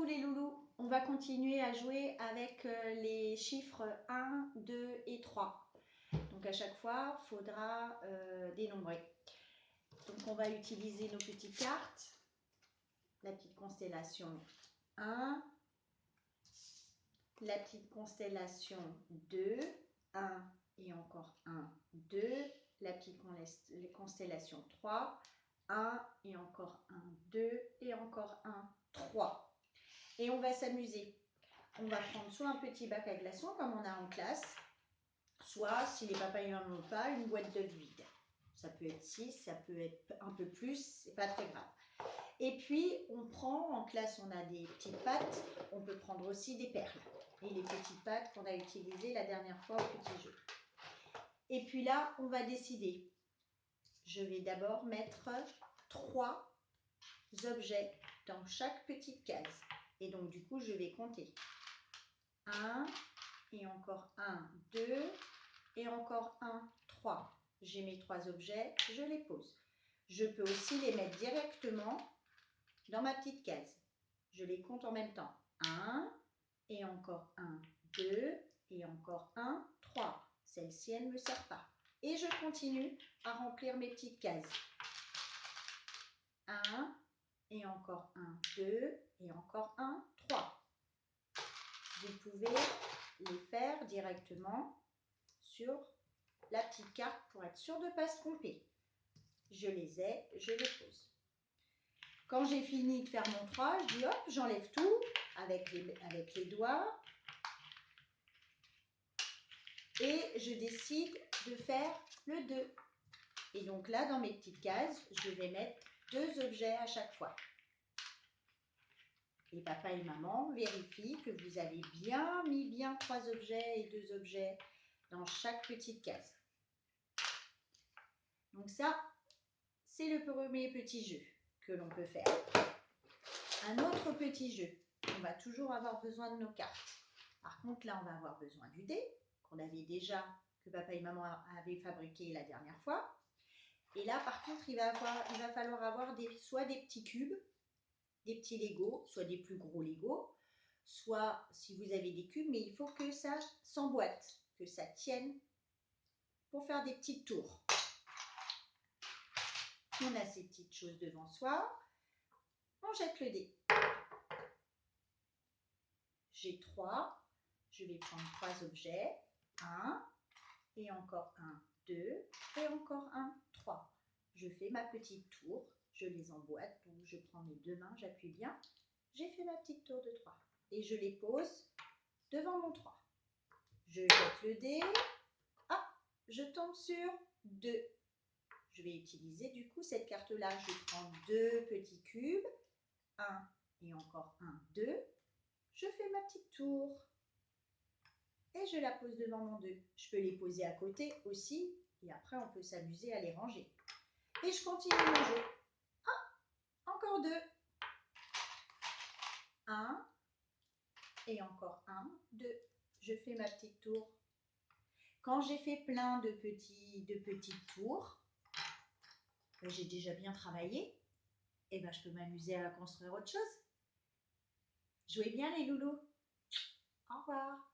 vous les loulous, on va continuer à jouer avec les chiffres 1, 2 et 3. Donc à chaque fois, il faudra dénombrer. Donc on va utiliser nos petites cartes. La petite constellation 1, la petite constellation 2, 1 et encore 1, 2, la petite constellation 3, 1 et encore 1, 2 et encore 1, 3. Et on va s'amuser. On va prendre soit un petit bac à glaçons comme on a en classe, soit, si les papas n'en ont pas, une boîte d'œufs vide. Ça peut être 6, ça peut être un peu plus, c'est pas très grave. Et puis, on prend, en classe, on a des petites pâtes, on peut prendre aussi des perles. Et les petites pâtes qu'on a utilisées la dernière fois au petit jeu. Et puis là, on va décider. Je vais d'abord mettre 3 objets dans chaque petite case. Et donc, du coup, je vais compter. 1, et encore 1, 2, et encore 1, 3. J'ai mes 3 objets, je les pose. Je peux aussi les mettre directement dans ma petite case. Je les compte en même temps. 1, et encore 1, 2, et encore 1, 3. Celle-ci, elle ne me sert pas. Et je continue à remplir mes petites cases. 1, et encore 1, 2, et encore 1, 3. Vous pouvez les faire directement sur la petite carte pour être sûr de ne pas se tromper. Je les ai, je les pose. Quand j'ai fini de faire mon 3, je dis hop, j'enlève tout avec les doigts et je décide de faire le 2. Et donc là, dans mes petites cases, je vais mettre 2 objets à chaque fois. Et papa et maman vérifient que vous avez bien mis 3 objets et 2 objets dans chaque petite case. Donc ça, c'est le premier petit jeu que l'on peut faire. Un autre petit jeu, on va toujours avoir besoin de nos cartes. Par contre, là, on va avoir besoin du dé, qu'on avait déjà, que papa et maman avaient fabriqué la dernière fois. Et là, par contre, il va falloir avoir soit des petits cubes, des petits Legos, soit des plus gros Legos, soit si vous avez des cubes, mais il faut que ça s'emboîte, que ça tienne pour faire des petites tours. On a ces petites choses devant soi. On jette le dé. J'ai 3. Je vais prendre 3 objets. 1, et encore 1, 2, et encore 1, 3. Je fais ma petite tour. Je les emboîte. Donc, je prends mes 2 mains, j'appuie bien. J'ai fait ma petite tour de 3. Et je les pose devant mon 3. Je jette le dé. Ah, je tombe sur 2. Je vais utiliser du coup cette carte-là. Je prends 2 petits cubes. 1 et encore 1, 2. Je fais ma petite tour. Et je la pose devant mon 2. Je peux les poser à côté aussi. Et après, on peut s'amuser à les ranger. Et je continue mon jeu. Ah, encore 2. 1. Et encore 1, 2. Je fais ma petite tour. Quand j'ai fait plein de petites tours, j'ai déjà bien travaillé. Et ben, je peux m'amuser à construire autre chose. Jouez bien les loulous. Au revoir.